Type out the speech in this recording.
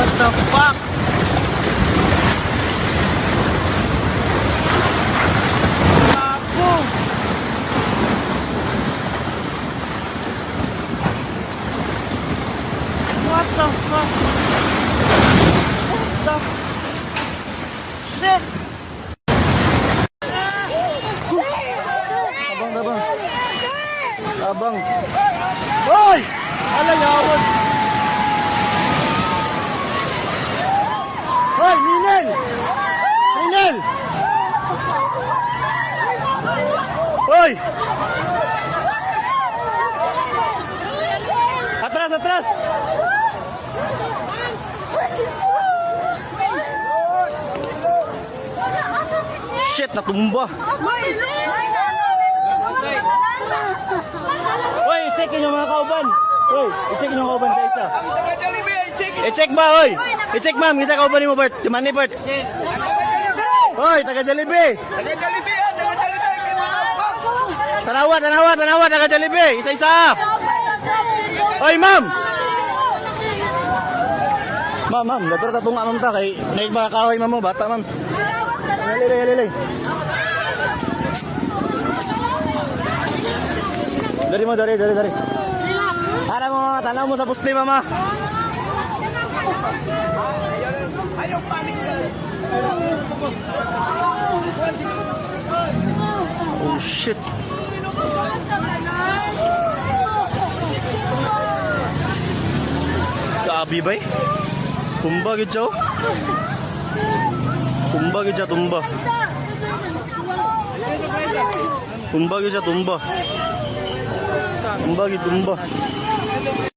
What the fuck? Gago! What the fuck? What the shit? Abang. Hoy! Alayawon! Hoy, Ninel! Ninel! Hoy! Atras, atras! Shit, natumba! Hoy, i-check yung mga kauban! Hoy, i-check yung kauban sa isa! I-check ba, hoy? I-check ma'am, kita kauban mo, Bert! Cuman ni Bert! Hoy, taga Jollibee! Taga Jollibee! Tanawa, tanawa, tanawa, taga Jollibee! Isa-isa! Hoy, ma'am! Ma'am, dapat tatunga ma'am ta kay naig mga kahoy ma'am mo, bata ma'am. Lili. Dari mo. Para mo, tanaw mo sa puste mama. Ayaw panik ka. Oh shit. Grabe ba eh? Tumba gid siya. Tumba gid siya, tumba. Tumba gid siya, tumba. Tumba gid, tumba.